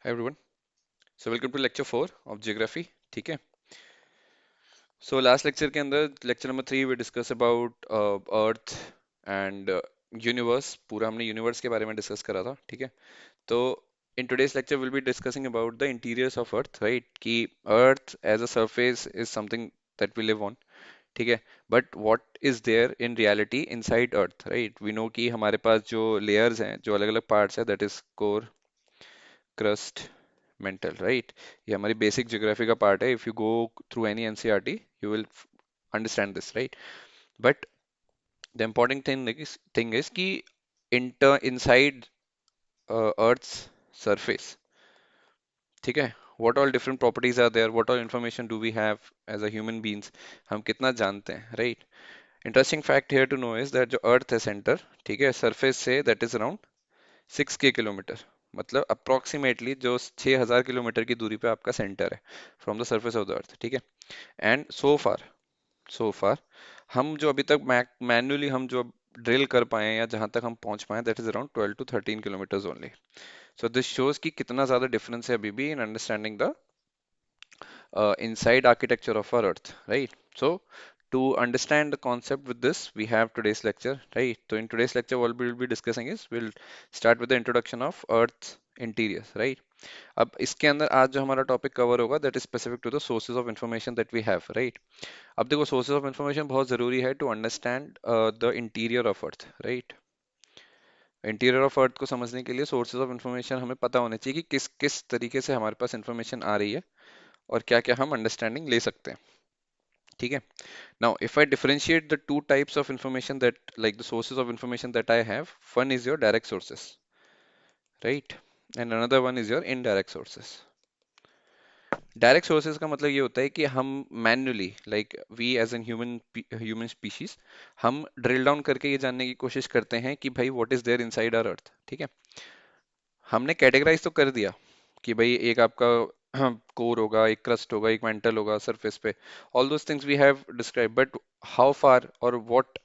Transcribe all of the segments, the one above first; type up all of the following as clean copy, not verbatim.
Hi everyone. So welcome to lecture 4 of geography. ठीक है. So last lecture के अंदर lecture number 3 we discuss about Earth and universe. पूरा हमने universe के बारे में discuss करा था. ठीक है. तो in today's lecture we'll be discussing about the interiors of Earth, right? कि Earth as a surface is something that we live on. ठीक है. But what is there in reality inside Earth, right? We know कि हमारे पास जो layers हैं, जो अलग-अलग parts हैं, that is core, crust, mental, right? ये हमारी basic geography का part है. If you go through any NCERT, you will understand this, right? But the important thing is कि inside Earth's surface, ठीक है? What all different properties are there? What all information do we have as a human beings? हम कितना जानते हैं, right? Interesting fact here to know is that जो Earth है center, ठीक है, surface से that is around 6K kilometre, मतलब अप्रोक्सीमेटली जो 6000 किलोमीटर की दूरी पे आपका सेंटर है from the surface of the earth. ठीक है. एंड सो फार हम जो अभी तक मैन्युअली हम जो ड्रिल कर पाए या जहां तक हम पहुंच पाए that is around 12 to 13 kilometre only. So this shows कि कितना ज्यादा डिफरेंस है अभी भी in understanding the inside architecture of our earth, right? So to understand the concept with this we have today's lecture, right? So in today's lecture what we'll be discussing is we'll start with the introduction of earth's interiors, right? अब इसके अंदर आज जो हमारा topic cover होगा that is specific to the sources of information that we have, right? अब देखो sources of information बहुत जरूरी है to understand the interior of earth, right? Interior of earth को समझने के लिए सोर्सेज ऑफ इंफॉर्मेशन हमें पता होने चाहिए कि किस किस तरीके से हमारे पास इंफॉर्मेशन आ रही है और क्या क्या हम अंडरस्टैंडिंग ले सकते हैं. ठीक है. Now if I differentiate the two types of information that like the sources of information that I have, one is your direct sources, right? And another one is your indirect sources. Direct sources का मतलब ये होता है कि हम manually like we as an human species हम drill down करके ये जानने की कोशिश करते हैं कि भाई what is there inside our earth. ठीक है. हमने कैटेगराइज तो कर दिया कि भाई एक आपका कोर होगा, एक क्रस्ट होगा, एक मेंटल होगा सरफेस पे. All those things we have describe, but how far और what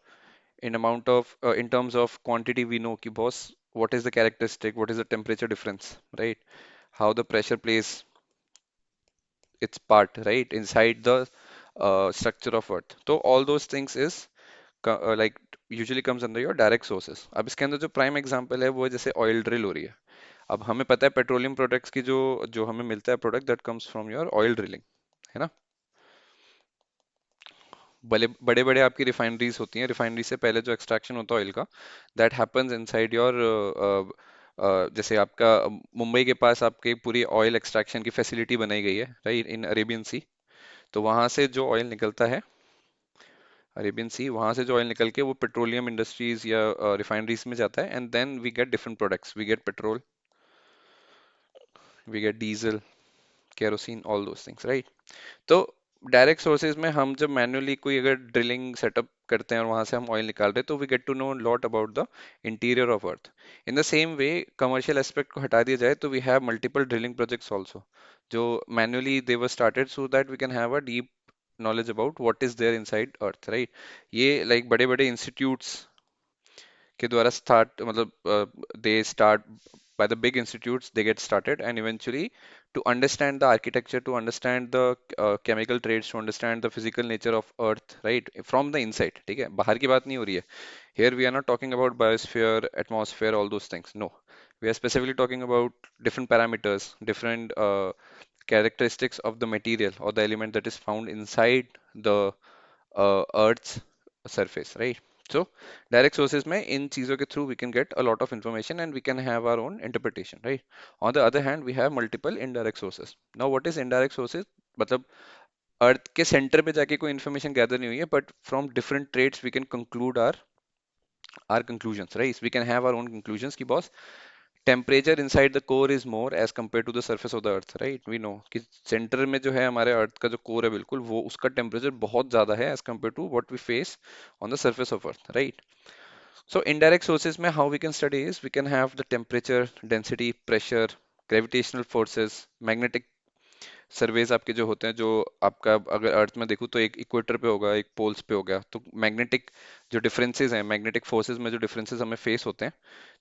in amount of in terms of quantity we know ki boss what is the characteristic, what is the temperature difference, right? How the pressure plays its part, right, inside the structure of earth. So all those things is like usually comes under your direct sources. अब इसके अंदर जो prime example है वो है जैसे oil drill हो रही है. अब हमें पता है पेट्रोलियम प्रोडक्ट्स की जो जो हमें मिलता है product that comes from your oil drilling, है ना? बड़े बड़े बड़े आपकी रिफाइनरीज होती हैं, रिफाइनरी से पहले जो एक्सट्रैक्शन होता है ऑयल का दैट हैपेंस इनसाइड योर जैसे आपका मुंबई के पास आपके पूरी ऑयल एक्सट्रैक्शन की फैसिलिटी बनाई गई है, राइट, इन अरेबियन सी. तो वहां से जो ऑयल निकलता है अरेबियन सी, वहां से जो ऑयल निकल के वो पेट्रोलियम इंडस्ट्रीज या रिफाइनरीज में जाता है and then we get different products, we get petrol, we get diesel, kerosene, all those things, right? तो डायरेक्ट सोर्सेज में हम जब मैन्युअली कोई अगर ड्रिलिंग सेटअप करते हैं और वहां से हम ऑयल निकाल रहे हैं तो we get to know lot about the interior of earth. In the same way commercial aspect को हटा दिया जाए तो we have multiple drilling projects also जो manually they were started so that we can have a deep knowledge about what is there inside earth, right? ये like बड़े बड़े institutes के द्वारा स्टार्ट मतलब they start by the big institutes they get started and eventually to understand the architecture, to understand the chemical traits, to understand the physical nature of earth, right, from the inside. ठीक है, बाहर की बात नहीं हो रही है. Here we are not talking about biosphere, atmosphere, all those things, no. We are specifically talking about different parameters, different characteristics of the material or the element that is found inside the earth's surface, right? So direct sources में इन चीजों के through we can get a lot of information and we can have our own interpretation, right? On the other hand we have multiple indirect sources. Now what is indirect sources? मतलब अर्थ के centre पे जाके कोई information gather नहीं हुई है but from different trades we can conclude our conclusions, right? We can have our own conclusions कि boss temperature inside the core is more as compared to the surface of the earth, right? We know कि centre में जो है हमारे अर्थ का जो core है बिल्कुल वो उसका टेम्परेचर बहुत ज्यादा है as compared to what we face on the surface of earth, right? So indirect sources में how we can study is we can have the temperature, density, pressure, gravitational forces, magnetic surveys आपके जो होते हैं, जो आपका अगर अर्थ में देखूँ तो एक इक्वेटर पे होगा, एक पोल्स पे हो गया, तो मैग्नेटिक जो डिफरेंसेस हैं, मैग्नेटिक फोर्सेस में जो डिफरेंसेस हमें फेस होते हैं,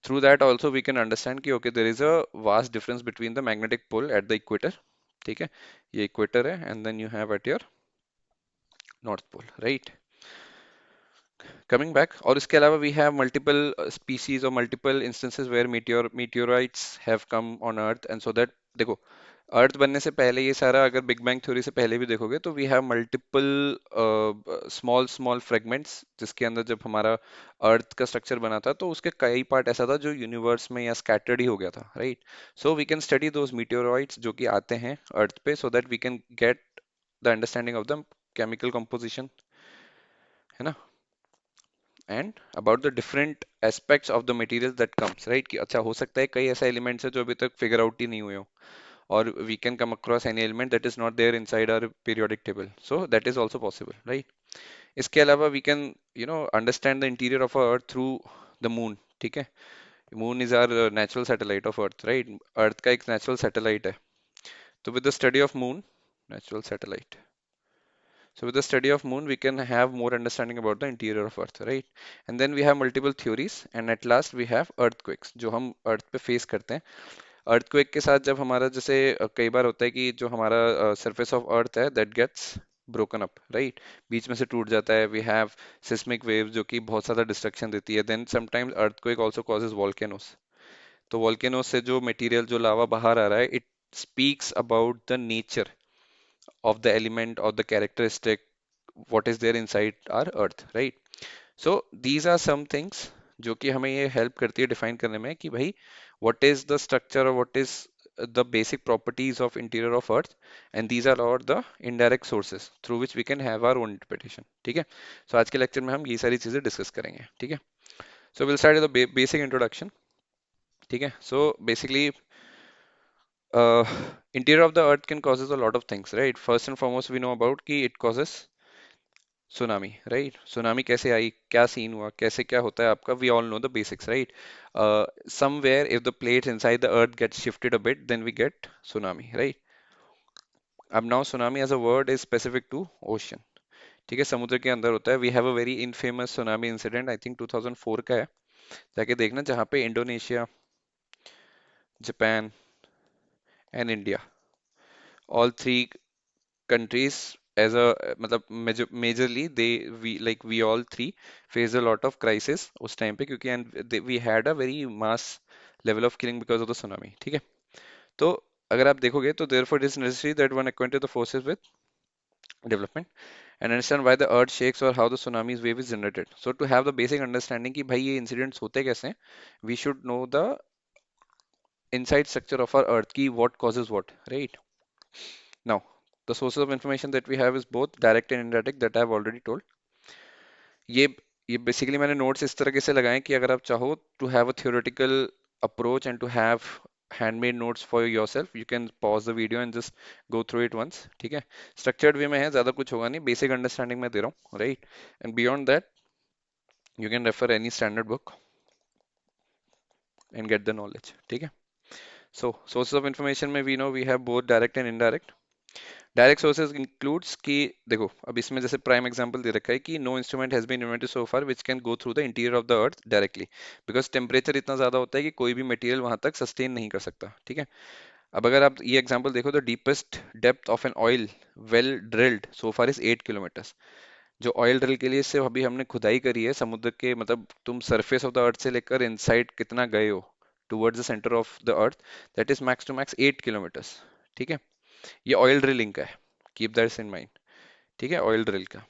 through that also we can understand कि okay there is a vast difference between the magnetic pole at the equator. ठीक है, ये इक्वेटर है and then you have at your north pole, right. Coming back, और इसके अलावा we have multiple species और multiple instances where meteorites have come on earth, and so that देखो, earth बनने से पहले ये सारा, अगर बिग बैंग थ्योरी से पहले भी देखोगे तो we have multiple small small fragments, जिसके अंदर जब हमारा अर्थ का स्ट्रक्चर बना था तो उसके कई पार्ट ऐसा था जो यूनिवर्स में या स्कैटर्ड ही हो गया था, right. So we can study those meteorites जो कि आते हैं अर्थ पे, so that we can get the understanding of the chemical composition, है ना, and about the different aspects of the material that comes, right, कि अच्छा हो सकता है कई ऐसा एलिमेंट्स है जो अभी तक फिगर आउट ही नहीं हुए हो, or we can come across any element that is not there inside our periodic table, so that is also possible, right। इसके अलावा we can understand the interior of our earth through the moon। ठीक है, moon is our natural satellite of earth, right। earth का एक natural satellite है, तो with the study of moon, natural satellite, so with the study of moon we can have more understanding about the interior of earth, right। and then we have multiple theories, and at last we have earthquakes जो हम earth पे face करते हैं। Earthquake के साथ जब हमारा जैसे कई बार होता है कि जो हमारा सरफेस ऑफ अर्थ है that gets broken up, right, बीच में से टूट जाता है। वी हैव सिस्मिक वेव जो कि बहुत ज्यादा डिस्ट्रक्शन देती है। Then sometimes earthquake also causes volcanoes, तो वॉल्केनोस से जो मटेरियल, जो लावा बाहर आ रहा है, it speaks about the nature of the element और the characteristic what is there inside our earth, right. So these are some things जो कि हमें ये हेल्प करती है डिफाइन करने में कि भाई व्हाट इज द स्ट्रक्चर और what is the basic properties of interior of earth, and these are all the indirect sources through which we can have our own interpretation. ठीक है, सो आज के लेक्चर में हम ये सारी चीजें डिस्कस करेंगे। ठीक है, so will start the basic introduction. ठीक है, so basically interior of the earth can causes a lot of things, right। first and foremost we know about कि it causes tsunami, right. Tsunami कैसे आई, क्या scene हुआ, कैसे क्या होता है आपका, we all know the basics, right. Somewhere if the plates inside the earth get shifted a bit then we get tsunami, right. अब now tsunami as a word is specific to ocean. ठीक है, समुद्र के अंदर होता है। We have a very infamous tsunami incident, I think 2004 का है, जाके देखना, जहाँ पे Indonesia, Japan and India, all three countries as a मतलब majorly they we all three faced a lot of crisis उस टाइम पे, क्योंकि we had a very mass level of killing because of the tsunami। ठीक है, तो अगर आप देखोगे तो therefore it is necessary that one acquainted the forces with development and understand why the earth shakes or how the tsunami's wave is generated, so to have the basic understanding कि भाई ये incidents होते कैसे हैं, we should know the inside structure of our earth की what causes what, right। now the sources of information that we have is both direct and indirect that I have already told। ये ये basically मैंने notes इस तरीके से लगाए कि अगर आप चाहो to have a theoretical approach and to have handmade notes for yourself, you can pause the video and just go through it once. ठीक है, स्ट्रक्चर्ड वे में है, ज्यादा कुछ होगा नहीं, बेसिक अंडरस्टैंडिंग में दे रहा हूँ, right. And beyond that you can refer any standard book and get the knowledge. ठीक है, सो सोर्सेज ऑफ इंफॉर्मेशन में we know we have both direct and indirect. Direct sources includes कि देखो, अब इसमें जैसे प्राइम एग्जांपल दे रखा है कि no instrument has been invented so far which can go through the interior of the earth directly, because temperature इतना ज्यादा होता है कि कोई भी मटेरियल वहां तक सस्टेन नहीं कर सकता। ठीक है, अब अगर आप ये एग्जांपल देखो, the deepest depth of an oil well drilled so far is 8 kilometre. जो ऑयल ड्रिल के लिए से अभी हमने खुदाई करी है समुद्र के, मतलब तुम सरफेस ऑफ द अर्थ से लेकर इनसाइड कितना गए हो towards the centre of the earth, that is max to max 8 kilometre. ठीक है, ये ऑयल ड्रिलिंग का है, कीप दैट इन माइंड। ठीक है, ऑयल ड्रिल का।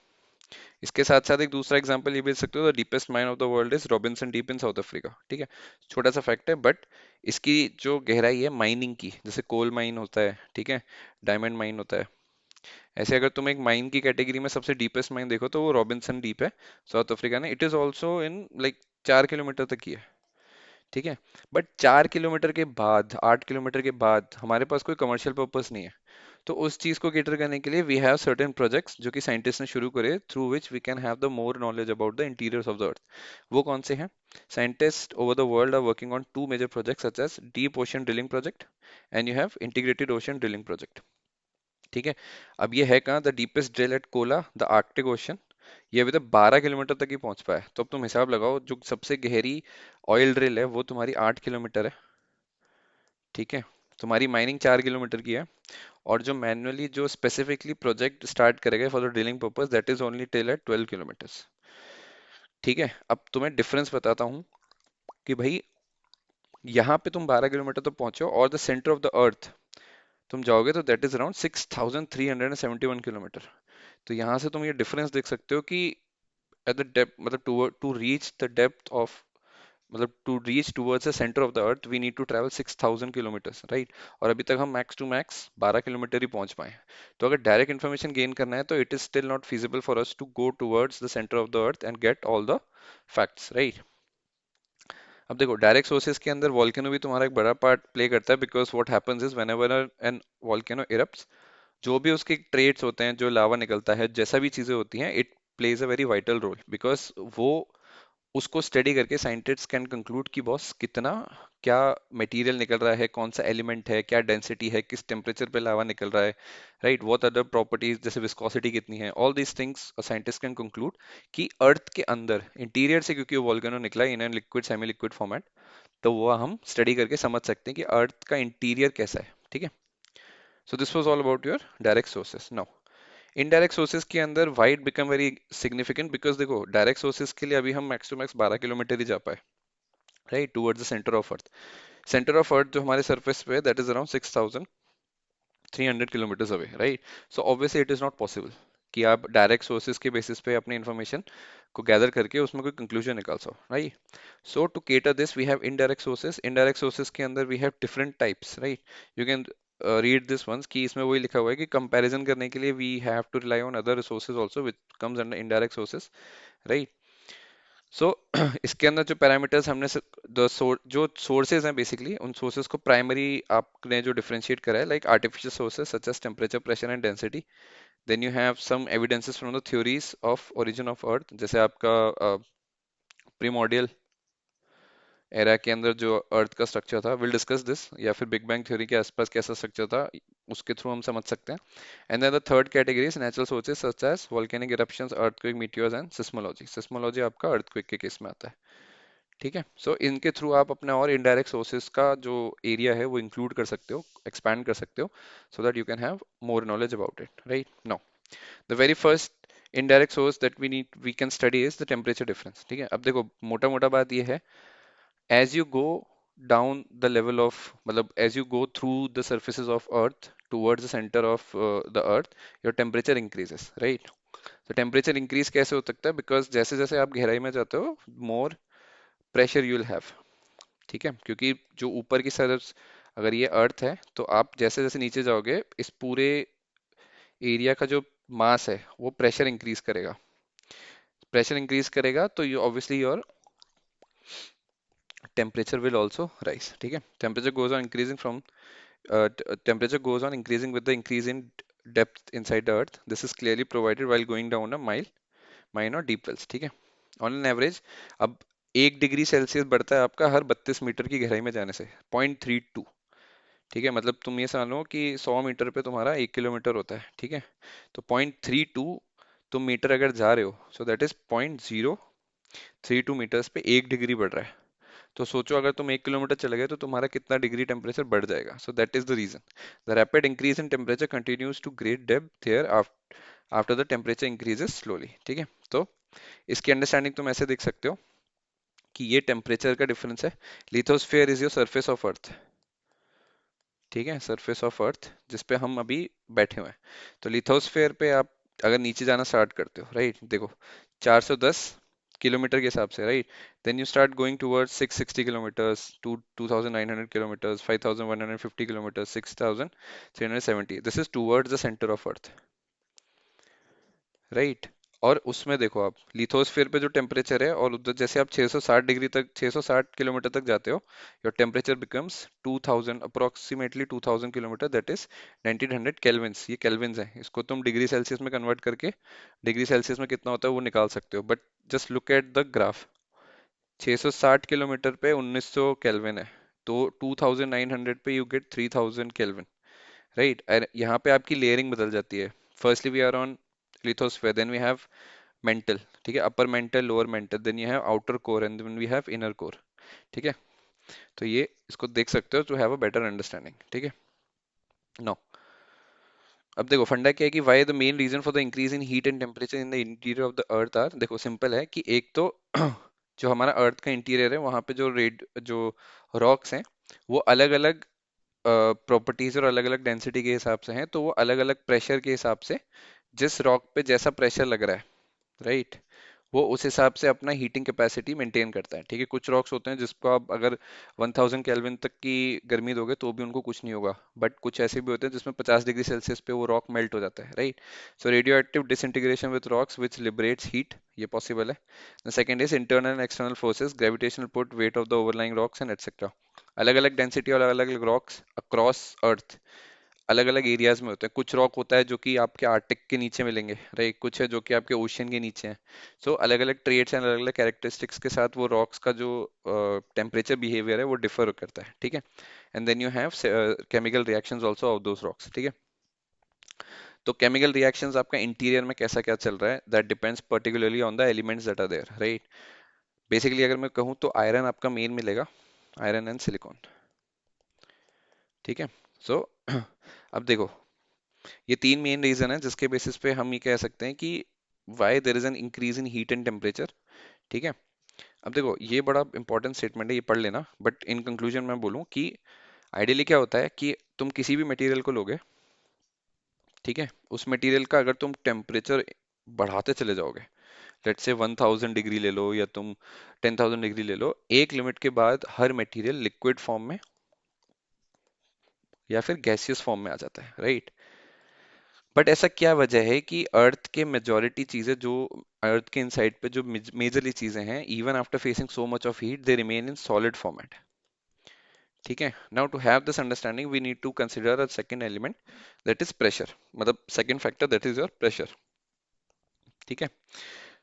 इसके साथ साथ एक दूसरा एग्जांपल ये भी दे सकते हो, the deepest mine of the world is Robinson deep in south Africa. ठीक है, छोटा सा फैक्ट है, बट इसकी जो गहराई है माइनिंग की, जैसे कोल माइन होता है, ठीक है, डायमंड माइन होता है, ऐसे अगर तुम एक माइन की कैटेगरी में सबसे डीपेस्ट माइन देखो तो वो रॉबिन्सन डीप है, साउथ अफ्रीका ने। It is also in like 4 kilometre तक ही है। ठीक है, बट 4 किलोमीटर के बाद, 8 किलोमीटर के बाद हमारे पास कोई कमर्शियल पर्पस नहीं है, तो उस चीज को केटर करने के लिए वी हैव सर्टेन प्रोजेक्ट्स जो कि साइंटिस्ट ने शुरू करे, through which we can have the more knowledge about the interiors of the earth. वो कौन से हैं? Scientist over the world are working on two major projects such as deep ocean drilling project and you have integrated ocean drilling project. ठीक है। अब ये है कहाँ, the deepest drill at Kola the Arctic ocean, ये अभी तक 12 kilometre तक ही पहुंच पाया है। तो अब तुम हिसाब लगाओ, जो सबसे गहरी ऑयल ड्रिल है वो तुम्हारी 8 किलोमीटर है। ठीक है, तुम्हारी माइनिंग 4 किलोमीटर की है, और जो मैन्युअली जो स्पेसिफिकली प्रोजेक्ट स्टार्ट करेगा for the drilling purpose, that is only till at 12 kilometre. ठीक है, अब तुम्हें डिफरेंस बताता हूँ कि भाई यहाँ पे तुम 12 किलोमीटर तो पहुंचो, और द सेंटर ऑफ द अर्थ तुम जाओगे तो दैट इज अराउंड 6,371 किलोमीटर। तो यहाँ से तुम ये डिफरेंस देख सकते हो कि एट द डेप्थ, मतलब to reach the depth of, मतलब to reach towards the centre of the earth we need to travel 6,000 kilometres, राइट। और अभी तक हम मैक्स टू मैक्स 12 किलोमीटर ही पहुंच पाए हैं। तो अगर डायरेक्ट इन्फॉर्मेशन गेन करना है तो it is still not feasible for us to go towards the centre of the earth and get all the facts, right. अब देखो, डायरेक्ट सोर्सेज के अंदर वॉल्केनो भी तुम्हारा एक बड़ा पार्ट प्ले करता है, because what happens is whenever an volcano erupts, जो भी उसके ट्रेड्स होते हैं, जो लावा निकलता है, जैसा भी चीजें होती हैं, it plays a very vital role, because वो उसको स्टडी करके साइंटिस्ट कैन कंक्लूड कि बॉस कितना, क्या मटेरियल निकल रहा है, कौन सा एलिमेंट है, क्या डेंसिटी है, किस टेम्परेचर पे लावा निकल रहा है, राइट, व्हाट अदर प्रॉपर्टीज जैसे विस्कोसिटी कितनी है, all these things scientist can conclude कि अर्थ के अंदर इंटीरियर से, क्योंकि वो वॉल्केनो निकला in an liquid semi liquid format, तो वो हम स्टडी करके समझ सकते हैं कि अर्थ का इंटीरियर कैसा है। ठीक है, so this was all about your direct sources. Now indirect sources के अंदर white become very significant, because देखो डायरेक्ट सोर्सेज के लिए अभी हम मैक्स टू मैक्स 12 किलोमीटर ही जा पाए, right, towards the centre of earth. Centre of अर्थ जो हमारे सरफेस पे है, that is around 6,300 kilometre away, right. So obviously it is not possible कि आप डायरेक्ट सोर्सेज के बेसिस पे अपनी इन्फॉर्मेशन को गैदर करके उसमें कोई कंक्लूजन निकाल सको, right. So to cater this we have indirect sources. Indirect sources के अंदर we have different types, right. You can read this once, कि इसमें वही लिखा हुआ है कि कंपैरिजन करने के लिए we have to rely on other resources also which comes under indirect sources, right. So इसके अंदर जो पैरामीटर्स हमने जो सोर्सेज हैं बेसिकली, उन सोर्सेज को प्राइमरी आपने जो डिफरेंशिएट करा है, like artificial sources such as temperature, pressure and density. Then you have some evidences from the theories of origin of earth, जैसे आपका प्रीमोर्डियल एरा के अंदर जो अर्थ का स्ट्रक्चर था, विल डिस्कस दिस, या फिर बिग बैंग थ्योरी के आसपास कैसा स्ट्रक्चर था, उसके थ्रू हम समझ सकते हैं। And then the third category is natural sources such as volcanic eruptions, earthquake, meteors and seismology. Seismology आपका अर्थक्वेक के केस में आता है। ठीक है, सो इनके थ्रू आप अपने और इनडायरेक्ट सोर्सेज का जो एरिया है वो इंक्लूड कर सकते हो, एक्सपैंड कर सकते हो, so that you can have more knowledge about it, right. Now the very first indirect source that we can study is the temperature difference. ठीक है, अब देखो मोटा मोटा बात ये है, as you go down the level of, मतलब as you go through the surfaces of earth towards the center of the earth, your temperature increases, right? So temperature increase कैसे हो सकता है, because जैसे जैसे आप गहराई में जाते हो, more pressure you will have। ठीक है, क्योंकि जो ऊपर की तरफ अगर ये अर्थ है, तो आप जैसे जैसे नीचे जाओगे, इस पूरे एरिया का जो मास है वो प्रेशर इंक्रीज करेगा। प्रेशर इंक्रीज करेगा तो you obviously your temperature will also rise. ठीक है, temperature goes on increasing from temperature goes on increasing with the increase in depth inside the earth. This is clearly provided while going down a mine or deep wells। ठीक है, on an average अब 1 degree Celsius बढ़ता है आपका हर 32 metre की गहराई में जाने से, 0.32। ठीक है, मतलब तुम ये समझ लो कि 100 मीटर पे तुम्हारा 1 किलोमीटर होता है। ठीक है, तो 0.32 तुम मीटर अगर जा रहे हो, सो दैट इज 0.032 मीटर्स पे 1 डिग्री बढ़ रहा है। तो सोचो अगर तुम 1 किलोमीटर चले गए तो तुम्हारा कितना डिग्री टेम्परेचर बढ़ जाएगा। So that is the reason the rapid increase in temperature continues to great depth here after the temperature increases slowly. ठीक है, तो इसकी अंडरस्टैंडिंग तुम ऐसे देख सकते हो कि ये टेम्परेचर का डिफरेंस है। Lithosphere is your surface of earth. ठीक है, सरफेस ऑफ अर्थ जिस पे हम अभी बैठे हुए हैं। तो लिथोस्फेयर पे आप अगर नीचे जाना स्टार्ट करते हो, राइट, देखो 410 किलोमीटर के हिसाब से, right, then you start going towards 660 kilometres, to 2900 kilometres, 5150 kilometres, 6370, this is towards the centre of earth, right. और उसमें देखो आप लिथोस्फीयर पे जो टेम्परेचर है, और उधर जैसे आप 660 डिग्री तक, 660 किलोमीटर तक जाते हो, your temperature becomes 2000, approximately 2000 kilometre, that is 1900 Kelvin's. ये केल्विन्स है, इसको तुम डिग्री सेल्सियस में कन्वर्ट करके डिग्री सेल्सियस में कितना होता है वो निकाल सकते हो। But just look at the graph, 660 kilometre पे 1900 केल्विन है, तो 2900 पे यू गेट 3000 केल्विन, राइट। यहाँ पे आपकी लेयरिंग बदल जाती है। Firstly we are on lithosphere, then we have mantle, ठीक है, upper mantle, lower mantle, then you have outer core and then we have inner core. ठीक है, तो ये इसको देख सकते हो to have a better understanding. ठीक है, नो अब देखो फंडा क्या है कि why the main reason for the increase in heat and temperature in the interior of the earth are, देखो सिंपल है कि एक तो जो हमारा अर्थ का इंटीरियर है वहां पे जो रॉक्स हैं वो अलग अलग प्रॉपर्टीज और अलग अलग डेंसिटी के हिसाब से हैं, तो वो अलग अलग प्रेशर के हिसाब से जिस रॉक पे जैसा प्रेशर लग रहा है, राइट, वो उस हिसाब से अपना हीटिंग कैपेसिटी मेंटेन करता है। ठीक है, कुछ रॉक्स होते हैं जिसको आप अगर 1000 केल्विन तक की गर्मी दोगे तो भी उनको कुछ नहीं होगा, बट कुछ ऐसे भी होते हैं जिसमें 50 डिग्री सेल्सियस पे वो रॉक मेल्ट हो जाता है, right. So radio active disintegration with rocks which liberates heat, ये पॉसिबल है। The second is internal and external forces, gravitational put, weight of the overlying rocks and etcetera. अलग अलग density और अलग अलग रॉक्स अक्रॉस अर्थ अलग अलग एरियाज में होते हैं। कुछ रॉक होता है जो कि आपके आर्टिक के नीचे मिलेंगे, राइट, कुछ है जो कि आपके ओशियन के नीचे है। सो अलग अलग ट्रेड्स एंड अलग अलग कैरेक्टरिस्टिक्स के साथ वो रॉक्स का जो टेम्परेचर बिहेवियर है वो डिफर करता है। ठीक है, and then you have chemical reactions also of those rocks. ठीक है, तो केमिकल रिएक्शंस आपका इंटीरियर में कैसा क्या चल रहा है, that depends particularly on the elements that are there, right. Basically अगर मैं कहूँ तो आयरन आपका मेन मिलेगा, आयरन एंड सिलिकॉन। ठीक है, सो अब देखो ये तीन मेन रीजन है जिसके बेसिस पे हम ये कह सकते हैं कि why there is an increase in heat and temperature. ठीक है, अब देखो ये बड़ा इंपॉर्टेंट स्टेटमेंट है, ये पढ़ लेना, बट इन कंक्लूजन मैं बोलूँ कि आइडियली क्या होता है कि तुम किसी भी मटेरियल को लोगे, ठीक है, उस मटेरियल का अगर तुम टेम्परेचर बढ़ाते चले जाओगे, लेट्स से 1000 डिग्री ले लो या तुम 10,000 डिग्री ले लो, एक लिमिट के बाद हर मटेरियल लिक्विड फॉर्म में या फिर गैसियस फॉर्म में आ जाता है, राइट। बट ऐसा क्या वजह है कि अर्थ के मेजॉरिटी चीजें जो अर्थ के इनसाइड पे जो मेजरली चीजें हैं, even after facing so much of heat they remain in solid format. ठीक है, now to have this understanding we need to consider a second element, that is pressure, मतलब second factor that is your pressure. ठीक है,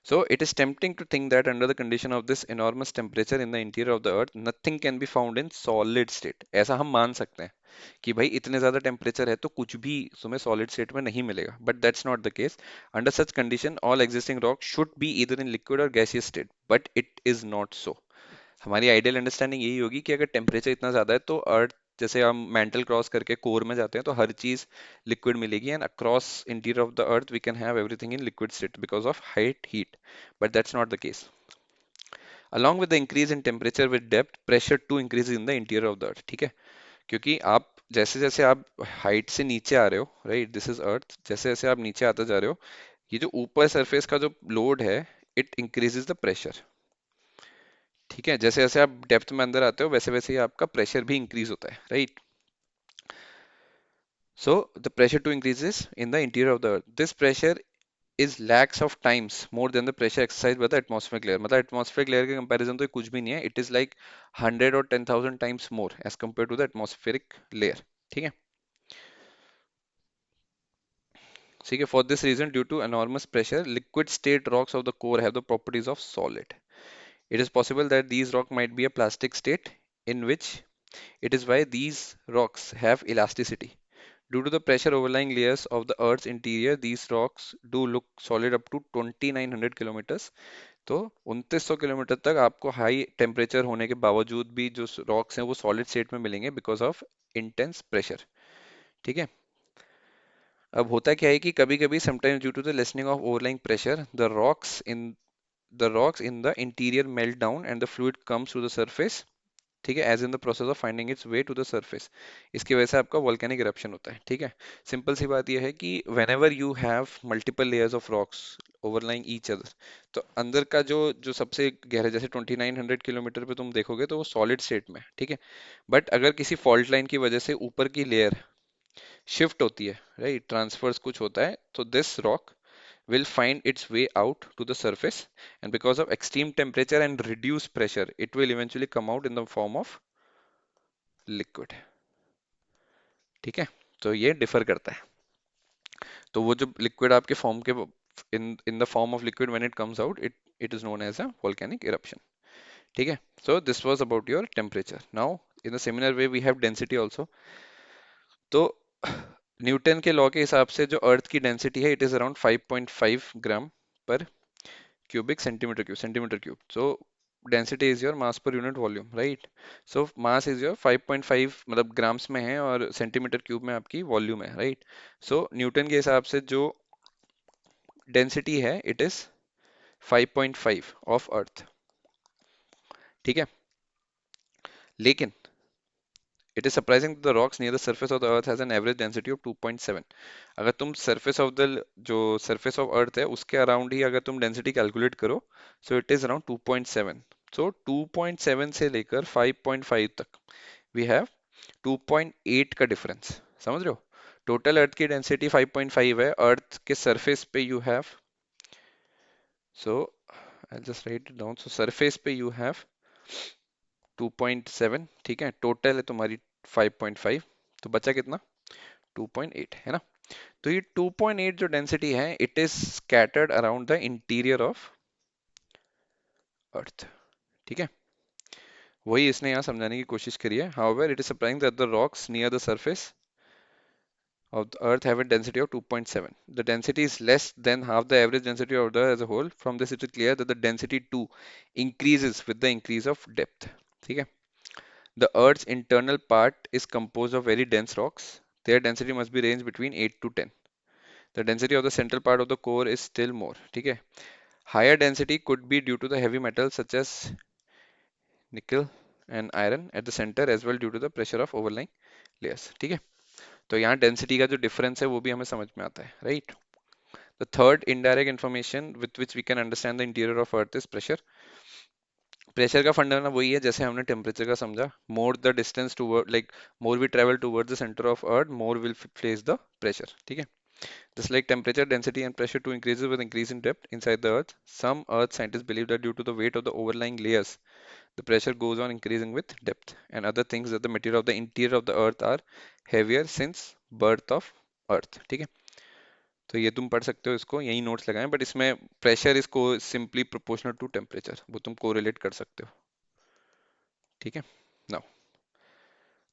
so it is tempting to think that under the condition of this enormous temperature in the interior of the earth nothing can be found in solid state, ऐसा हम मान सकते हैं कि भाई इतने ज्यादा टेम्परेचर है तो कुछ भी तुम्हें सॉलिड स्टेट में नहीं मिलेगा, but that's not the case. Under such condition all existing rock should be either in liquid or gaseous state, but it is not so. हमारी आइडियल अंडरस्टैंडिंग यही होगी कि अगर टेम्परेचर इतना ज्यादा है तो अर्थ, जैसे हम मेंटल क्रॉस करके कोर में जाते हैं तो हर चीज लिक्विड मिलेगी, and across interior of the earth we can have everything in liquid state because of height heat, but that's not the case. along with the increase in temperature with depth pressure too increases in the interior of the earth। ठीक है, क्योंकि आप जैसे जैसे आप height से नीचे आ रहे हो, राइट, दिस इज अर्थ, जैसे जैसे आप नीचे आते जा रहे हो ये जो ऊपर सरफेस का जो लोड है इट इंक्रीजेस द प्रेशर। ठीक है, जैसे जैसे आप डेप्थ में अंदर आते हो वैसे वैसे ही आपका प्रेशर भी इंक्रीज होता है, right. So the pressure too increases in the interior of the earth, this pressure is lakhs of times more than the pressure exercised by the atmospheric layer, मतलब atmospheric layer के comparison तो ये कुछ भी नहीं है, it is like 100 or 10,000 times more as compared to the atmospheric layer। ठीक है, ठीक है, for this reason due to enormous pressure liquid state rocks of the core have the properties of solid। It is possible that these rock might be a plastic state in which it is why these rocks have elasticity due to the pressure overlying layers of the earth's interior, these rocks do look solid up to 2900 kilometers। तो 2900 kilometre तक आपको high temperature होने के बावजूद भी जो rocks हैं वो सॉलिड स्टेट में मिलेंगे बिकॉज ऑफ इंटेंस प्रेशर। ठीक है, अब होता क्या है कि कभी कभी sometimes due to the lessening of overlying pressure the rocks in the interior melt down and the fluid comes to the surface. ठीक है, as in the process of finding its way to the surface, इसकी वजह से आपका volcanic eruption होता है। ठीक है, सिंपल सी बात यह है कि when ever you have multiple layers of rocks overlying each other, तो अंदर का जो जो सबसे गहरा जैसे 2900 किलोमीटर पे तुम देखोगे तो वो सॉलिड स्टेट में है, ठीक है। बट अगर किसी फॉल्ट लाइन की वजह से ऊपर की लेयर शिफ्ट होती है, राइट, ट्रांसफर्स कुछ होता है, तो this rock will find its way out to the surface, and because of extreme temperature and reduced pressure it will eventually come out in the form of liquid। ठीक है, तो ये डिफर करता है, तो वो जो लिक्विड आपके फॉर्म के in in the form of liquid when it comes out it is known as a volcanic eruption. ठीक है, so this was about your temperature. Now in the similar way we have density also. तो Newton के law के हिसाब से जो अर्थ की density है इट इज अराउंड 5.5 ग्राम पर cubic centimetre cube. So density is your mass per unit volume, right. So mass is your 5.5 मतलब ग्राम्स में है और सेंटीमीटर क्यूब में आपकी वॉल्यूम है, राइट. सो न्यूटन के हिसाब से जो डेंसिटी है इट इज 5.5 ऑफ अर्थ. ठीक है. लेकिन it is surprising the rocks near the surface of the earth has an average density of 2.7. अगर तुम सरफेस ऑफ द जो सरफेस ऑफ अर्थ है उसके अराउंड ही अगर तुम डेंसिटी कैलकुलेट करो, सो इट इज अराउंड 2.7. सो 2.7 से लेकर 5.5 तक वी हैव 2.8 का डिफरेंस. समझ रहे हो. टोटल अर्थ की डेंसिटी 5.5 है. अर्थ के सरफेस पे you have, so I just right it down. So surface पे यू हैव 2.7. ठीक है. टोटल है तुम्हारी 5.5. तो बचा कितना? 2.8 है ना. तो ये 2.8 जो डेंसिटी है it is scattered around the interior of earth. ठीक है. वही इसने यहाँ समझाने की कोशिश करी है. However it is surprising that the rocks near the surface of the earth have a density of 2.7. The density is less than half the average density of the earth as a whole. From this it is clear that the density too increases with the increase of depth. ठीक है. The earth's internal part is composed of very dense rocks. Their density must be ranged between 8 to 10. The density of the central part of the core is still more. ठीक है. Higher density could be due to the heavy metals such as nickel and iron at the center as well due to the pressure of overlying layers. ठीक है. तो यहाँ density का जो difference है वो भी हमें समझ में आता है, right. The third indirect information with which we can understand the interior of earth is pressure. Pressure का फंडामेंटल वही है जैसे हमने टेम्परेचर का समझा. More the distance toward like more we travel toward the centre of earth more will face the pressure. ठीक है. Just like temperature, density, and pressure too increases with increase in depth inside the Earth, some Earth scientists believe that due to the weight of the overlying layers, the pressure goes on increasing with depth, and other things that the material of the interior of the Earth are heavier since birth of Earth. ठीक है. तो ये तुम पढ़ सकते हो, इसको यही नोट्स लगाएं. बट इसमें प्रेशर इसको सिंपली प्रोपोर्शनल टू टेम्परेचर वो तुम कोरिलेट कर सकते हो. ठीक है. Now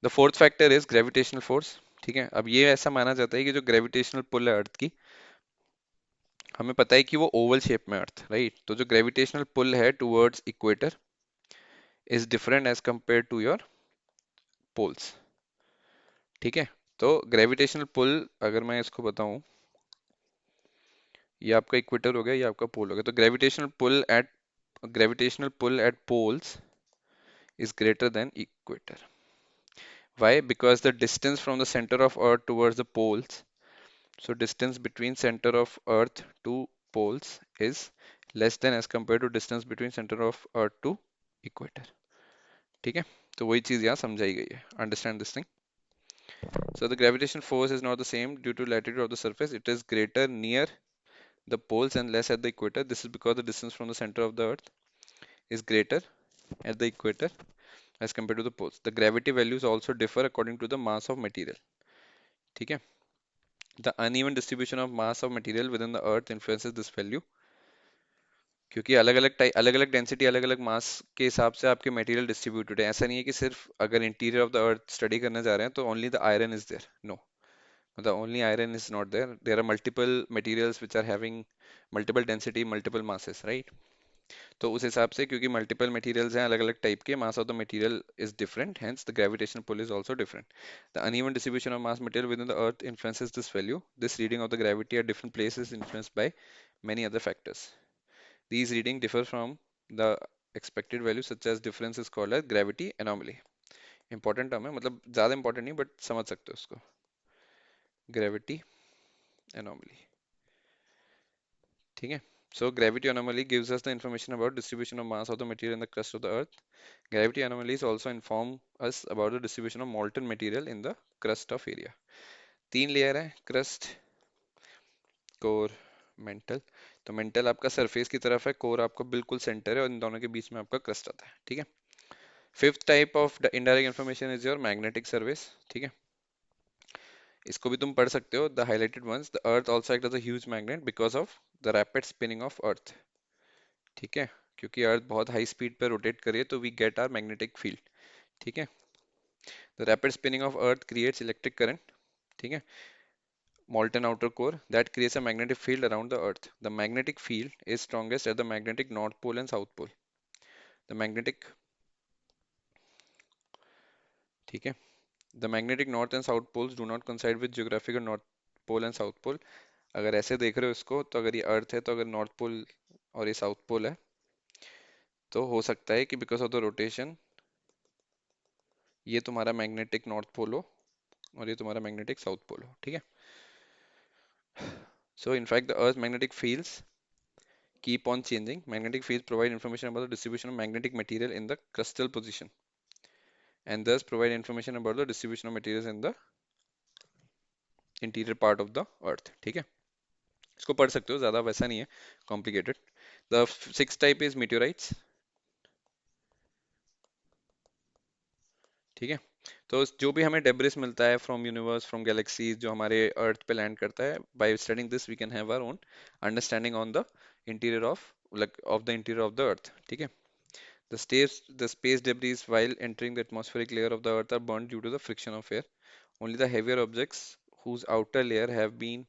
the fourth factor is gravitational force. ठीक है. अब ये ऐसा माना जाता है कि जो ग्रेविटेशनल पुल है अर्थ की, हमें पता है कि वो ओवल शेप में अर्थ, राइट. तो जो ग्रेविटेशनल पुल है towards equator is different as compare to your poles. ठीक है. तो ग्रेविटेशनल पुल अगर मैं इसको बताऊं, ये आपका इक्वेटर हो गया, ये आपका पोल हो गया. तो gravitational pull at poles is greater than equator. Why? Because the distance from the center of Earth towards the poles, so distance between center of Earth to poles is less than as compared to distance between center of Earth to equator. ठीक है. तो वही चीज यहाँ समझाई गई है. Understand this thing. So the gravitational force is not the same due to latitude of the surface. It is greater near the poles and less at the equator. This is because the distance from the center of the Earth is greater at the equator as compared to the poles. The gravity values also differ according to the mass of material. ठीक है. The uneven distribution of mass of material within the earth influences this value. क्योंकि अलग अलग density अलग अलग मास के हिसाब से आपके मटेरियल डिस्ट्रीब्यूटेड है. ऐसा नहीं है कि सिर्फ अगर interior of the earth study करने जा रहे हैं तो only the iron is there. No, मतलब only iron is not there. There are multiple materials which are having multiple density multiple masses, right. तो उस हिसाब से क्योंकि मल्टीपल मटेरियल्स हैं अलग अलग टाइप के, mass of the material is different, hence the gravitational pull is also different. The uneven distribution of mass material within the earth influences this value. This reading of the gravity at different places influenced by many other factors. These readings differ from the expected value such as difference is called as gravity anomaly. Important term है, मतलब ज़्यादा important नहीं but समझ सकते हो उसको. Gravity anomaly. ठीक है. So gravity anomaly gives us the information about distribution of mass of the material in the crust of the earth. Gravity anomalies also inform us about the distribution of molten material in the crust of area. तीन layer है, crust, core, mental. तो mental आपका surface की तरफ है, core आपका बिल्कुल centre है और इन दोनों के बीच में आपका क्रस्ट आता है. ठीक है. Fifth type of indirect information is your magnetic service. ठीक है. इसको भी तुम पढ़ सकते हो. The highlighted ones, the earth also act as a huge magnet because of the rapid spinning of earth. ठीक है. क्योंकि अर्थ बहुत हाई स्पीड पे रोटेट कर रही है तो we get our magnetic field. ठीक है. The rapid spinning of earth creates electric current. ठीक है. molten outer core that creates a magnetic field around the earth. The magnetic field is strongest at the magnetic north pole and south pole. The magnetic, ठीक है, the magnetic north and south poles do not coincide with geographical north pole and south pole. अगर ऐसे देख रहे हो इसको, तो अगर ये अर्थ है तो अगर नॉर्थ पोल और ये साउथ पोल है, तो हो सकता है कि बिकॉज ऑफ द रोटेशन ये तुम्हारा मैग्नेटिक नॉर्थ पोल हो और ये तुम्हारा मैग्नेटिक साउथ पोल हो, ठीक है. So in fact the earth's magnetic fields keep on changing. Magnetic fields provide information about the distribution of magnetic material in the crustal position and thus provide information about the distribution of materials in the interior part of the earth, ठीक है. इसको पढ़ सकते हो, ज्यादा वैसा नहीं है complicated. The sixth type is meteorites, ठीक है. तो जो भी हमें डेब्रिस मिलता है फ्रॉम यूनिवर्स, फ्रॉम गैलेक्सीज, जो हमारे अर्थ पे लैंड करता है, by studying this we can have our own understanding on the interior of, like of the interior of the earth, ठीक है. The space debris while entering the atmospheric layer of the earth are burned due to the friction of air. Only the heavier objects whose outer layer have been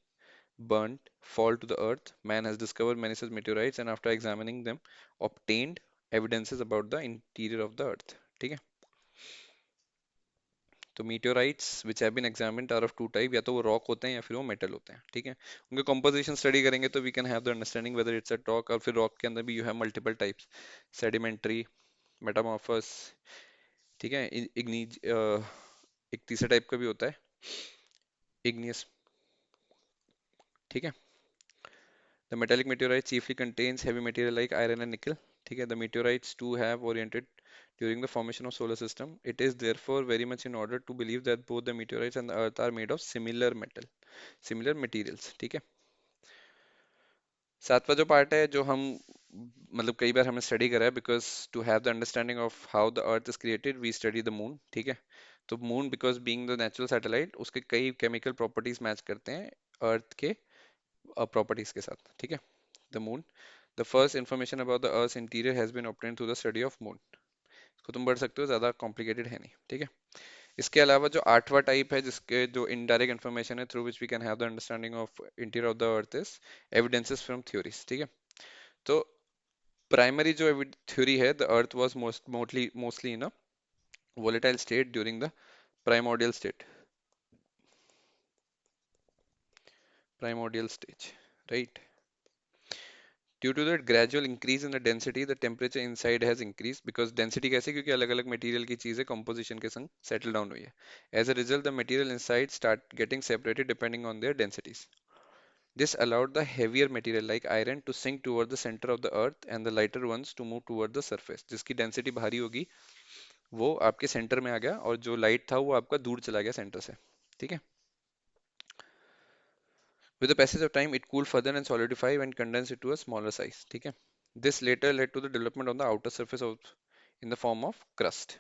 burnt fall to the earth. Man has discovered many such meteorites and after examining them obtained evidences about the interior of the earth, ठीक है. तो meteorites which have been examined are of two type, या तो वो rock होते हैं या फिर वो मेटल होते हैं, ठीक है. उनके कंपोजिशन स्टडी करेंगे तो we can have the understanding whether it's a rock, और फिर रॉक के अंदर भी you have multiple types, sedimentary, metamorphous, ठीक है. इग्नीज, एक तीसरा टाइप का भी होता है इग्नियस, ठीक है. The metallic meteorite chiefly contains heavy material like iron and nickel. ठीक है. The meteorites too have oriented during the formation of solar system. It is therefore very much in order to believe that both the meteorites and the earth are made of similar materials. ठीक है. सातवां जो part है, जो हम मतलब कई बार हमने स्टडी करा है, because to have the understanding of how the earth is created we study the moon, ठीक है. तो moon because being the natural satellite उसके कई केमिकल प्रॉपर्टीज मैच करते हैं अर्थ के प्रॉपर्टीज के साथ, ठीक है. The moon. The first information about the Earth's interior has been obtained through the study of moon. इसको तुम पढ़ सकते हो, ज़्यादा कॉम्प्लिकेटेड है नहीं, ठीक है. इसके अलावा जो आठवां टाइप है जिसके जो इनडायरेक्ट इन्फॉर्मेशन है through which we can have the understanding of interior of the earth is evidences from theories, ठीक है. तो प्राइमरी जो थ्योरी है, the earth was mostly in a volatile state during the primordial state, primordial stage, right? Due to the gradual increase in the density, the temperature inside has increased because density कैसे, क्योंकि अलग अलग material की चीजें composition के संग settle down हुई है. As a result, the material inside start getting separated depending on their densities. This allowed the heavier material like iron to sink toward the center of the earth and the lighter ones to move toward the surface. जिसकी density भारी होगी वो आपके center में आ गया और जो light था वो आपका दूर चला गया center से, ठीक है. With the passage of time, it cooled further and solidified and condensed it to a smaller size. ठीक है. This later led to the development on the outer surface of in the form of crust.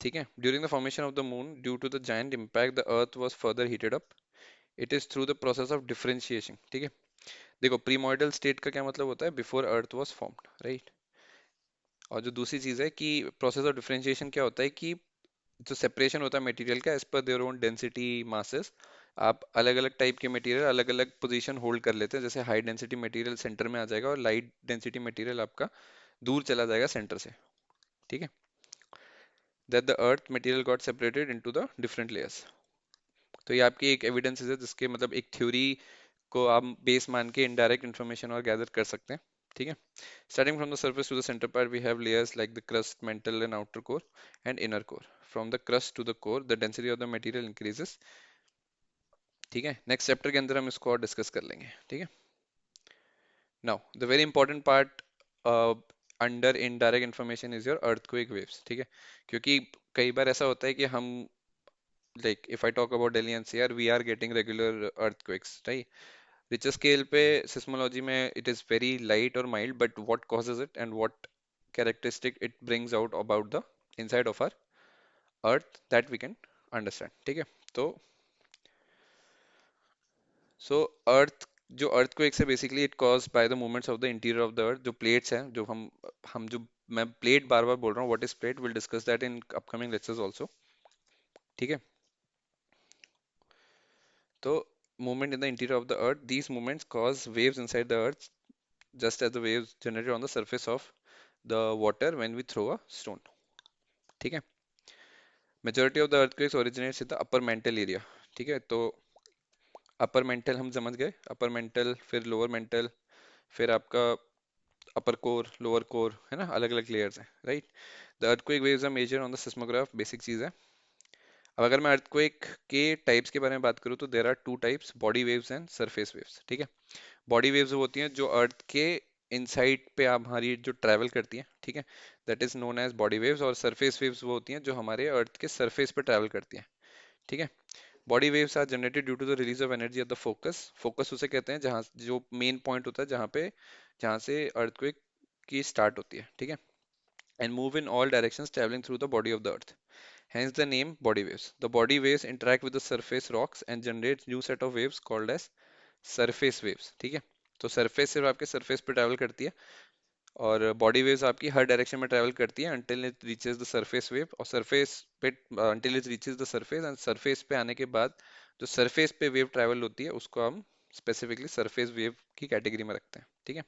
ठीक है. During the formation of the moon, due to the giant impact, the earth was further heated up. It is through the process of differentiation. ठीक है. देखो प्रीमॉर्डियल state का क्या मतलब होता है, before earth was formed, right. और जो दूसरी चीज है कि प्रोसेस ऑफ डिफरेंशिएशन क्या होता है कि जो सेपरेशन होता है मटेरियल का as per their own density masses, आप अलग अलग टाइप के मटेरियल अलग अलग पोजीशन होल्ड कर लेते हैं. जैसे हाई डेंसिटी मटेरियल सेंटर में आ जाएगा और लाइट डेंसिटी मटेरियल आपका दूर चला जाएगा सेंटर से, ठीक है. That the earth material got separated into the different layers. तो ये आपकी एक एविडेंस है जिसके मतलब एक थ्योरी को आप बेस मान के इनडायरेक्ट इन्फॉर्मेशन और गैदर कर सकते हैं, ठीक है. Starting from the surface to the center part, we have layers like the crust, mantle, and outer core, and inner core. From the crust to the core, the density of the material increases. ठीक है. Next chapter के अंदर हम इसको और discuss कर लेंगे, ठीक है. Now the very important part under indirect information is your earthquake waves, ठीक है. क्योंकि कई बार ऐसा होता है कि हम like if I talk about Delhi NCR we are getting regular earthquakes, right. Richter scale पे सिस्मोलॉजी में इट इज वेरी लाइट और mild, but what causes it and what characteristic it brings out about the inside of our earth that we can understand, ठीक है. तो so earth जो earthquakes है basically it caused by the movements of the interior of the earth. जो plates हैं जो हम जो मैं प्लेट बार बार बोल रहा हूँ, what is plate, will discuss that in upcoming lectures also, ठीक है. तो movement in the interior of the earth. These movements cause waves inside the earth, just as the waves generated on the surface of the water when we throw a stone. ठीक है. Majority of the earthquakes originates in the upper mantle area. ठीक है, तो upper mantle हम समझ गए. Upper mantle, फिर lower mental, फिर आपका अपर कोर, लोअर कोर, है ना, अलग अलग लेयर्स हैं, right. The earthquake waves are major on the seismograph, basic चीज है. अब अगर मैं अर्थक्वेक के टाइप्स के बारे में बात करूँ तो there are two types, body waves and surface waves. ठीक है. बॉडी वेव्स वो होती हैं जो अर्थ के इनसाइड पे आप हमारी जो ट्रैवल करती हैं, ठीक है, that is known as body waves. और सरफेस वेव्स वो होती हैं जो हमारे अर्थ के सरफेस पे ट्रैवल करती हैं. ठीक है. Body waves are generated due to the release of energy at the focus. Focus उसे कहते हैं जहाँ जो मेन पॉइंट होता है जहाँ से अर्थक्वेक की स्टार्ट होती है. ठीक है. And move in all directions travelling through the body of the earth. Hence the name body waves. The body waves interact with the surface rocks and generate new set of waves called as surface waves. ठीक है. तो surface सिर्फ आपके surface पे travel करती है, और body waves आपकी हर डायरेक्शन में ट्रैवल करती है until it reaches the surface wave. और सरफेस पे until it reaches the surface, and surface पे आने के बाद जो सरफेस पे वेव ट्रैवल होती है उसको हम स्पेसिफिकली सरफेस वेव की कैटेगरी में रखते हैं. ठीक है.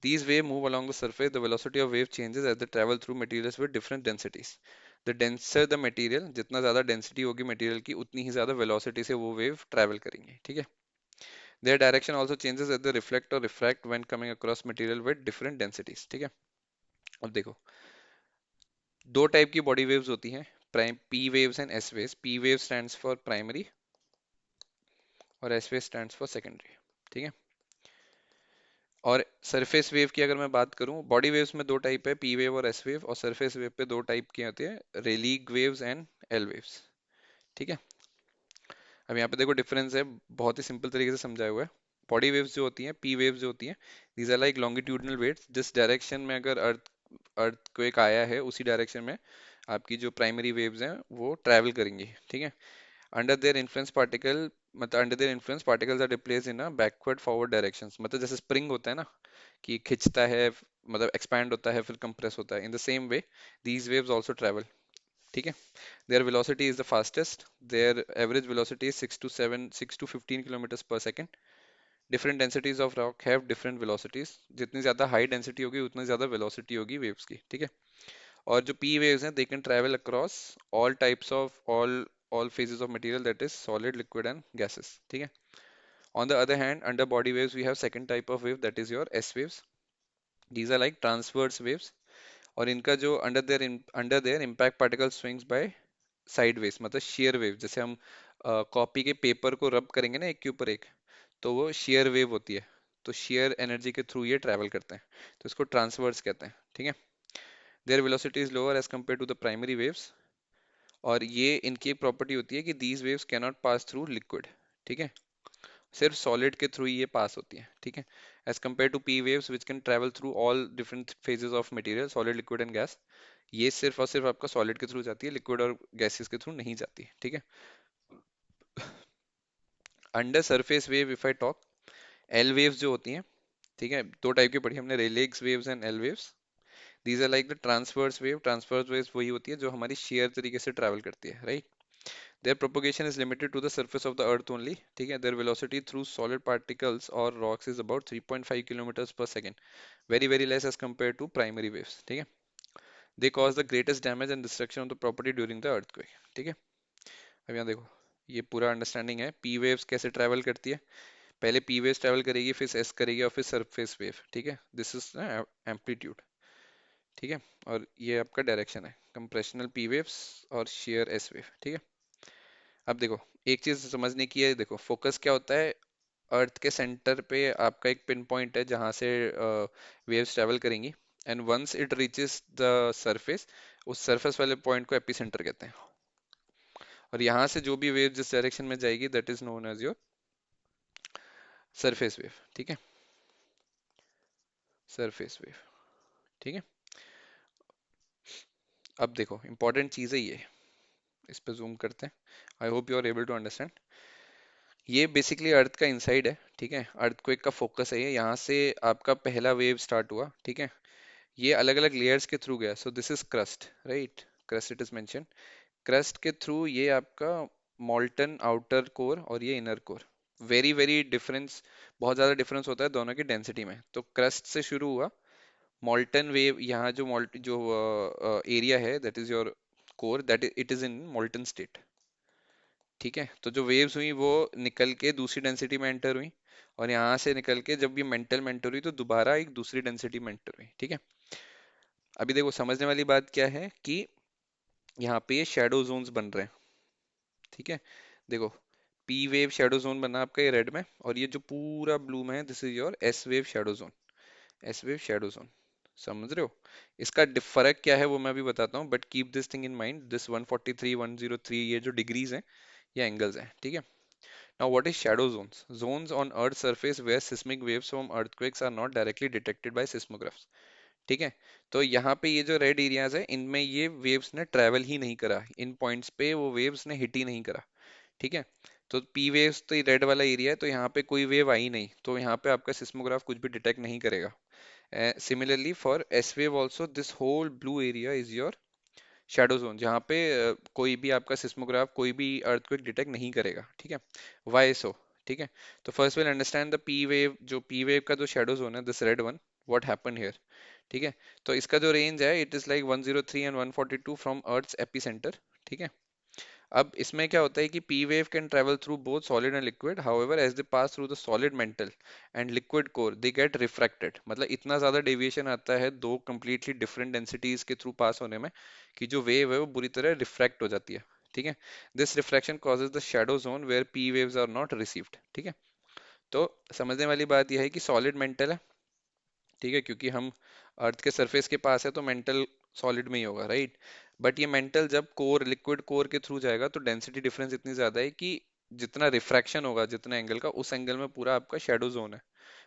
These waves move along the surface. The velocity of wave changes as they travel through materials with different densities. The denser the material, जितना ज़्यादा density होगी material की, उतनी ही ज़्यादा velocity से वो wave travel करेंगे. ठीक है. Their direction also changes as they reflect or refract when coming across material with different densities. ठीक है. अब देखो, दो टाइप की बॉडी वेव्स होती हैं, prime P waves and S waves. P wave stands for primary और S wave stands for secondary. ठीक है. और सरफेस वेव की अगर मैं बात करूं, बॉडी वेव्स में दो टाइप है, पी वेव और एस वेव. और सरफेस वेव पे दो टाइप के होते हैं, रेलीग वेव्स एंड एल वेव्स. ठीक है. अब यहाँ पे देखो डिफरेंस है, बहुत ही सिंपल तरीके से समझाया हुआ है. बॉडी वेव्स जो होती हैं, पी वेव्स जो होती हैं, these are like longitudinal waves. जिस डायरेक्शन में अगर अर्थ को एक आया है उसी डायरेक्शन में आपकी जो प्राइमरी वेव्स हैं वो ट्रैवल करेंगी. ठीक है. अंडर देयर इन्फ्लुएंस पार्टिकल, मतलब under their influence particles are displaced in a backward forward directions. मतलब जैसे स्प्रिंग होता है ना, कि खिंचता है, मतलब एक्सपैंड होता है फिर कंप्रेस होता है. In the same way these waves also travel. ठीक है. Their velocity is the fastest. Their average velocity is 6 to 15 kilometre per second. Different densities of rock have different velocities. जितनी ज्यादा हाई डेंसिटी होगी उतनी ज्यादा velocity होगी waves की. ठीक है. और जो पी वेव्स हैं, they can travel across all types of all phases of material, that is solid, liquid and gases. ठीक है. On the other hand, under body waves we have second type of wave, that is your S waves. These are like transverse waves. और इनका जो under their impact particle swings by sideways, मतलब shear wave. जैसे हम copy के paper को रब करेंगे ना एक के ऊपर एक, तो वो शेयर वेव होती है. तो शेयर एनर्जी के थ्रू ये ट्रैवल करते हैं, तो इसको ट्रांसवर्स कहते हैं. ठीक है. Their velocity is lower as compare to the primary waves. और ये इनकी एक प्रॉपर्टी होती है कि these waves can not pass through liquid. ठीक है. सिर्फ सॉलिड के थ्रू ही ये पास होती है. ठीक है. As compare to P waves which can travel through all different phases of material, solid, liquid and gas. ये सिर्फ और सिर्फ आपका सॉलिड के थ्रू जाती है, लिक्विड और गैसेस के थ्रू नहीं जाती. ठीक है. Under surface wave if I talk, L waves जो होती हैं, ठीक है, दो टाइप की पढ़ी हमने, रेलेक्स waves and L waves. These are like the transverse wave. Transverse wave वही होती है जो हमारी शेयर तरीके से ट्रैवल करती है, right. Their propagation is limited to the surface of the earth only. ठीक है. Their velocity through solid particles or rocks is about 3.5 kilometers per second. Very very less as compared to primary waves. ठीक है. They cause the greatest damage and destruction of the property during the earthquake. ठीक है. अब यहाँ देखो, ये पूरा understanding है. पी वेव्स कैसे ट्रैवल करती है, पहले पी वेव्स ट्रैवल करेगी, फिर एस करेगी और फिर सरफेस वेव. ठीक है. This is amplitude. ठीक है. और ये आपका डायरेक्शन है, कंप्रेशनल पी वेव्स और शेयर एस वेव. ठीक है. अब देखो, एक चीज समझने की है. देखो फोकस क्या होता है, अर्थ के सेंटर पे आपका एक पिन पॉइंट है जहां से वेव्स ट्रेवल करेंगी. And once it reaches the surface, उस सरफेस वाले पॉइंट को एपिसेंटर कहते हैं. और यहाँ से जो भी वेव जिस डायरेक्शन में जाएगी that is known as your surface wave. ठीक है. Surface wave. ठीक है. अब देखो इंपॉर्टेंट चीज है ये, इस पे जूम करते हैं. I hope you are able to understand. ये बेसिकली अर्थ का इनसाइड है. ठीक है. अर्थक्वेक का फोकस है ये, यहाँ से आपका पहला वेव स्टार्ट हुआ. ठीक है. ये अलग अलग लेयर्स के थ्रू गया. सो this is crust, right. Crust it is mention. Crust के थ्रू ये आपका मॉल्टन आउटर कोर और ये inner core. Very very difference, बहुत ज़्यादा डिफरेंस होता है दोनों की डेंसिटी में। तो क्रस्ट से शुरू हुआ, मॉल्टन वेव, यहाँ जो मॉल्ट जो एरिया है that is your core, that it is in मॉल्टन state. ठीक है, तो जो वेव्स हुई वो निकल के दूसरी डेंसिटी में एंटर हुई, और यहाँ से निकल के जब ये मेंटल में एंटर हुई तो दोबारा एक दूसरी डेंसिटी में एंटर हुई। ठीक है, अभी देखो समझने वाली बात क्या है कि यहाँ पे ये शेडो जोन्स बन रहे हैं। ठीक है, देखो पी वेव शेडो जोन बना आपका ये रेड में, और ये जो पूरा ब्लू में है this is your S wave shadow zone. S wave shadow zone, समझ रहे हो? इसका फर्क क्या है वो मैं अभी बताता हूँ, but keep this thing in mind, this 143 103 ये जो डिग्रीज हैं ये एंगल्स हैं। ठीक है, now what is shadow zones? Zones on earth's surface where seismic waves from earthquakes are not directly detected by seismographs। ठीक है, तो यहाँ पे ये जो रेड एरियाज है इनमें ये वेव्स ने ट्रेवल ही नहीं करा, इन पॉइंट्स पे वो वेव्स ने हिट ही नहीं करा। ठीक है, तो पी वेव्स तो रेड वाला एरिया है, तो यहाँ पे कोई वेव आई नहीं, तो यहाँ पे आपका सिस्मोग्राफ कुछ भी डिटेक्ट नहीं करेगा। Similarly for S wave also this whole blue area is your shadow zone, जहाँ पे कोई भी आपका सिस्मोग्राफ कोई भी अर्थक्वेक डिटेक्ट नहीं करेगा। ठीक है, वाई सो? ठीक है, तो first will understand the P wave, जो पी वेव का जो शैडो जोन है this red one, what happen here. ठीक है, तो इसका जो रेंज है it is like 103 and 142 from earth's epicentre. ठीक है, अब इसमें क्या होता है कि P wave can travel through both solid and liquid, however as they pass through the solid mantle and liquid core they gate refracted. मतलब इतना ज्यादा डेविएशन आता है दो कंप्लीटली डिफरेंट डेंसिटीज के थ्रू पास होने में कि जो वेव है वो बुरी तरह रिफ्रैक्ट हो जाती है। ठीक है, this refraction causes the shadow zone where P waves are not received. ठीक है, तो समझने वाली बात यह है कि सॉलिड मेंटल है। ठीक है, क्योंकि हम अर्थ के सरफेस के पास है तो मेंटल सॉलिड में ही होगा, राइट? बट ये मेंटल जब कोर लिक्विड कोर के थ्रू जाएगा तो डेंसिटी डिफरेंस इतनी ज्यादा है कि जितना रिफ्रैक्शन होगा जितना एंगल का, उस एंगल में पूरा आपका शेडो जोन है,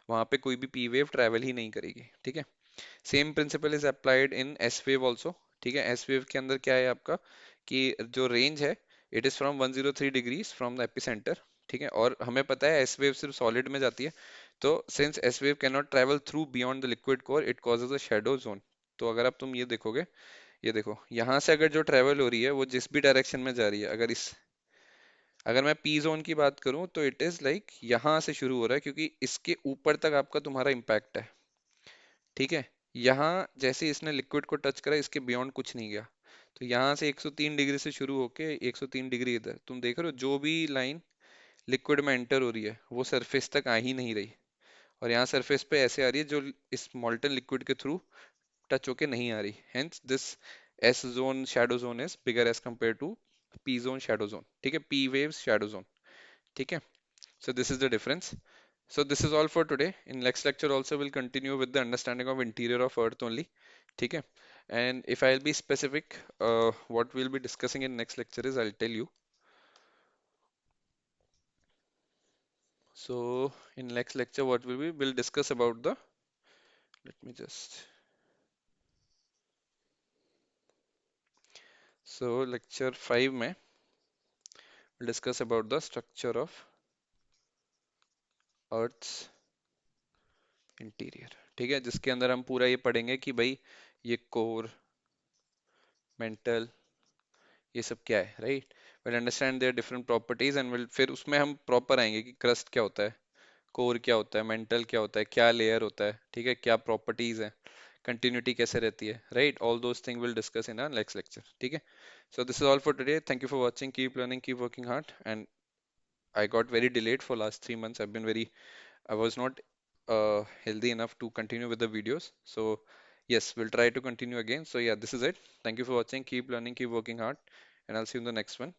वहां पे कोई भी पी वेव ट्रेवल ही नहीं करेगी। ठीक है, same principle is applied in S wave also. ठीक है, एस वेव के अंदर क्या है आपका कि जो रेंज है it is from 103 degrees from the epicentre. ठीक है, और हमें पता है एस वेव सिर्फ सॉलिड में जाती है, तो since S wave can not travel through beyond the liquid core it causes a shadow zone. तो अगर आप तुम ये देखोगे, ये देखो यहाँ से अगर जो ट्रेवल हो रही है वो जिस भी डायरेक्शन में जा रही है, अगर मैं पी जोन की बात करूं तो इट इज लाइक यहाँ से शुरू हो रहा है, क्योंकि इसके ऊपर तक आपका तुम्हारा इम्पैक्ट है। ठीक है, यहाँ जैसे इसने लिक्विड को टच करा इसके बियॉन्ड कुछ नहीं गया, तो यहाँ से 103 डिग्री से शुरू होके 103 डिग्री इधर तुम देख रहे हो, जो भी लाइन लिक्विड में एंटर हो रही है वो सरफेस तक आ ही नहीं रही, और यहाँ सरफेस पे ऐसे आ रही है जो इस मॉल्टन लिक्विड के थ्रू टच होके नहीं आ रही। Hence this S zone shadow zone is bigger as compare to P zone shadow zone. ठीक है, पी वेव्स शैडो जोन। ठीक है, so this is the difference. So this is all for today. In next lecture also we'll continue with the understanding of interior of earth only. ठीक है, and if I'll be specific, what we'll be discussing in next lecture is I'll tell you. So in next lecture what we'll discuss about the, let me just, so lecture 5 में we'll discuss about the structure of earth's interior। ठीक है, जिसके अंदर हम पूरा ये पढ़ेंगे कि भाई ये कोर, मेंटल, ये सब क्या है, right? Will understand their different properties and will, फिर उसमें हम प्रॉपर आएंगे कि क्रस्ट क्या होता है, कोर क्या होता है, मेंटल क्या होता है, क्या लेयर होता है, ठीक है, क्या प्रॉपर्टीज है, कंटिन्यूटी कैसे रहती है, right? All those thing will discuss in our next lecture. ठीक है, so this is all for today, thank you for watching, keep learning, keep working hard, and I got very delayed for last 3 months. I was not healthy enough to continue with the videos. So yes, we'll try to continue again. So yeah, this is it. Thank you for watching. Keep learning, keep working hard, and I'll see you in the next one.